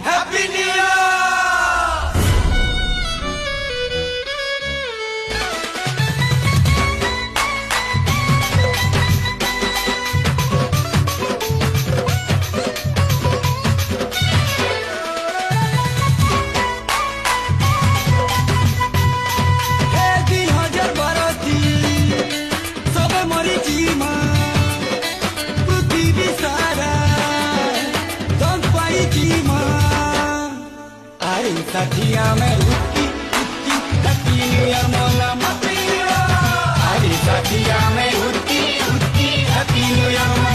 Happy New Year! Sadia में रुकी रुकी Happy New Year मौला मत पियो। अरे साथिया में रुकी रुकी Happy New Year